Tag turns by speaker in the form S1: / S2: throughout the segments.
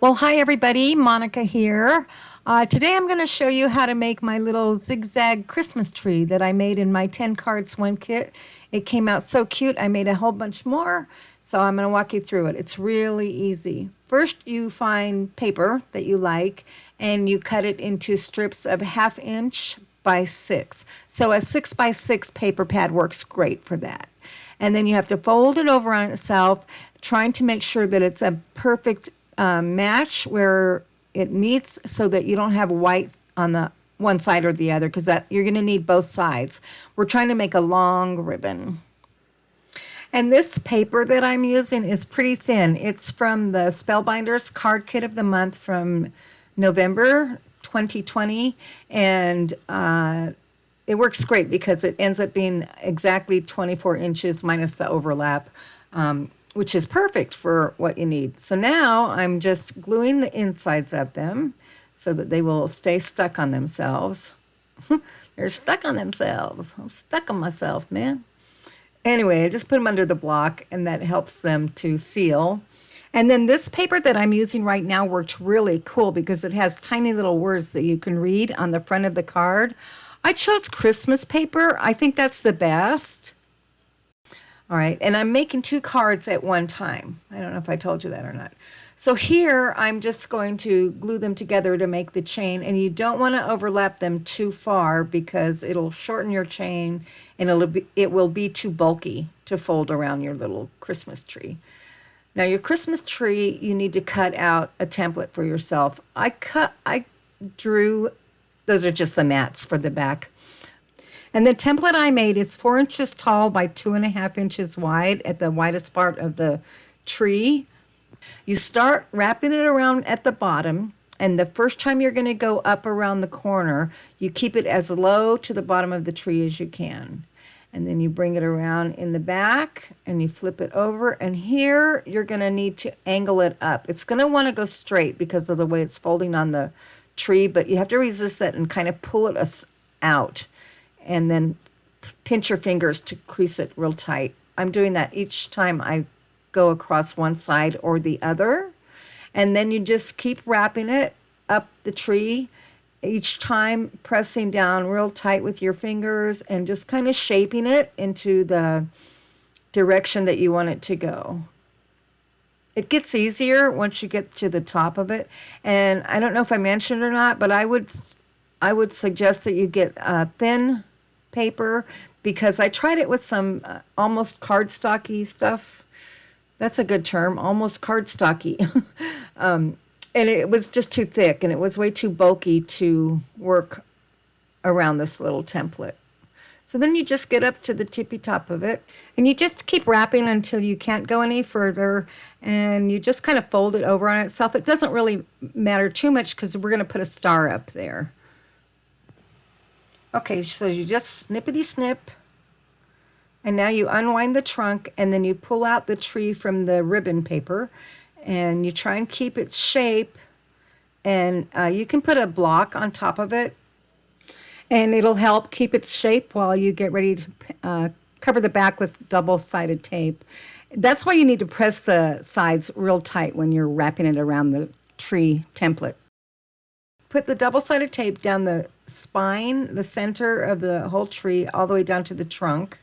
S1: Well, hi everybody, Monica here. Today I'm going to show you how to make my little zigzag Christmas tree that I made in my 10 cards one kit. It came out so cute, I made a whole bunch more, so I'm going to walk you through it. It's really easy. First, you find paper that you like and you cut it into strips of 1/2 inch by 6. So a 6 by 6 paper pad works great for that. And then you have to fold it over on itself, trying to make sure that it's a perfect match where it meets so that you don't have white on the one side or the other, because that you're going to need both sides. We're trying to make a long ribbon. And this paper that I'm using is pretty thin. It's from the Spellbinders Card Kit of the Month from November 2020. And it works great because it ends up being exactly 24 inches minus the overlap, which is perfect for what you need. So now I'm just gluing the insides of them so that they will stay stuck on themselves. They're stuck on themselves. I'm stuck on myself, man. Anyway, I just put them under the block, and that helps them to seal. And then this paper that I'm using right now worked really cool because it has tiny little words that you can read on the front of the card. I chose Christmas paper. I think that's the best. All right, and I'm making 2 cards at one time. I don't know if I told you that or not. So here, I'm just going to glue them together to make the chain, and you don't want to overlap them too far because it'll shorten your chain, and it will be too bulky to fold around your little Christmas tree. Now, your Christmas tree, you need to cut out a template for yourself. I drew, those are just the mats for the back. And the template I made is 4 inches tall by 2.5 inches wide at the widest part of the tree. You start wrapping it around at the bottom, and the first time you're going to go up around the corner, you keep it as low to the bottom of the tree as you can. And then you bring it around in the back, and you flip it over, and here you're going to need to angle it up. It's going to want to go straight because of the way it's folding on the tree, but you have to resist that and kind of pull it out. And then pinch your fingers to crease it real tight. I'm doing that each time I go across one side or the other. And then you just keep wrapping it up the tree, each time pressing down real tight with your fingers and just kind of shaping it into the direction that you want it to go. It gets easier once you get to the top of it. And I don't know if I mentioned or not, but I would suggest that you get thin paper, because I tried it with some almost cardstocky stuff. That's a good term, almost cardstocky. And it was just too thick, and it was way too bulky to work around this little template. So then you just get up to the tippy top of it, and you just keep wrapping until you can't go any further, and you just kind of fold it over on itself. It doesn't really matter too much because we're going to put a star up there. Okay, so you just snippety snip, and now you unwind the trunk, and then you pull out the tree from the ribbon paper, and you try and keep its shape, and you can put a block on top of it, and it'll help keep its shape while you get ready to cover the back with double-sided tape. That's why you need to press the sides real tight when you're wrapping it around the tree template. Put the double-sided tape down the spine, the center of the whole tree, all the way down to the trunk.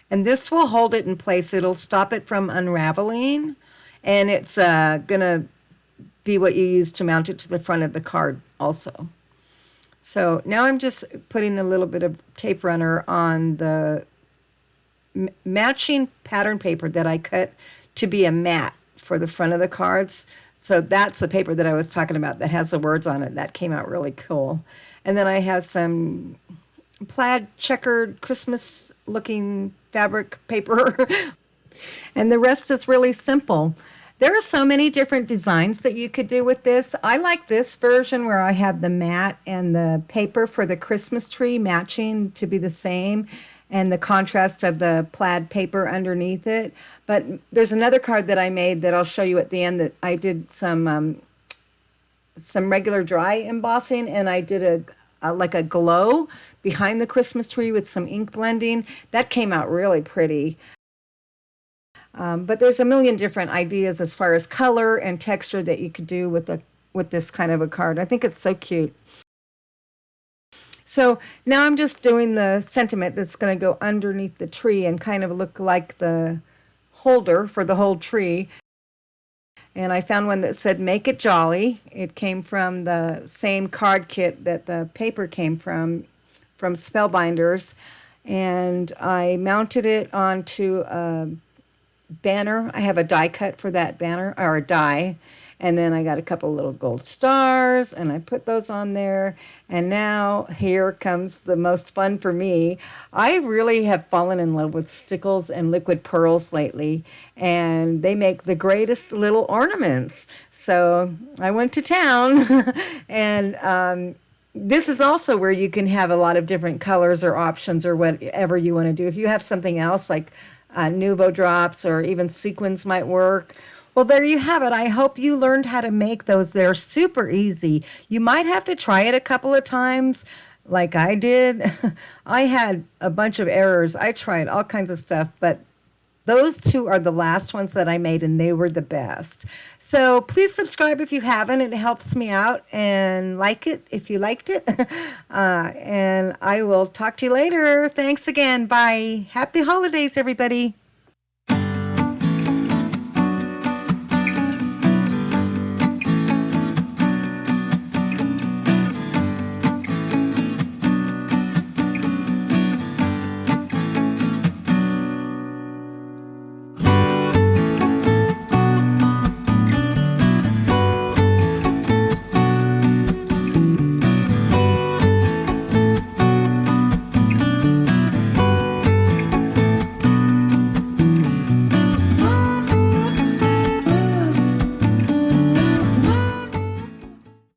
S1: And this will hold it in place. It'll stop it from unraveling, and it's going to be what you use to mount it to the front of the card also. So now I'm just putting a little bit of tape runner on the matching pattern paper that I cut to be a mat for the front of the cards. So that's the paper that I was talking about that has the words on it. That came out really cool. And then I have some plaid checkered Christmas looking fabric paper. And the rest is really simple. There are so many different designs that you could do with this. I like this version where I have the mat and the paper for the Christmas tree matching to be the same, and the contrast of the plaid paper underneath it. But there's another card that I made that I'll show you at the end that I did some regular dry embossing, and I did like a glow behind the Christmas tree with some ink blending. That came out really pretty. But there's a million different ideas as far as color and texture that you could do with this kind of a card. I think it's so cute. So now I'm just doing the sentiment that's going to go underneath the tree and kind of look like the holder for the whole tree. And I found one that said "Make it jolly." It came from the same card kit that the paper came from Spellbinders. And I mounted it onto a banner. I have a die cut for that banner, or a die. And then I got a couple little gold stars and I put those on there. And now here comes the most fun for me. I really have fallen in love with stickles and liquid pearls lately, and they make the greatest little ornaments. So I went to town and this is also where you can have a lot of different colors or options or whatever you want to do. If you have something else like Nuvo drops or even sequins might work. Well, there you have it. I hope you learned how to make those. They're super easy. You might have to try it a couple of times like I did. I had a bunch of errors. I tried all kinds of stuff, but those two are the last ones that I made, and they were the best. So please subscribe if you haven't. It helps me out, and like it if you liked it. And I will talk to you later. Thanks again. Bye. Happy holidays, everybody.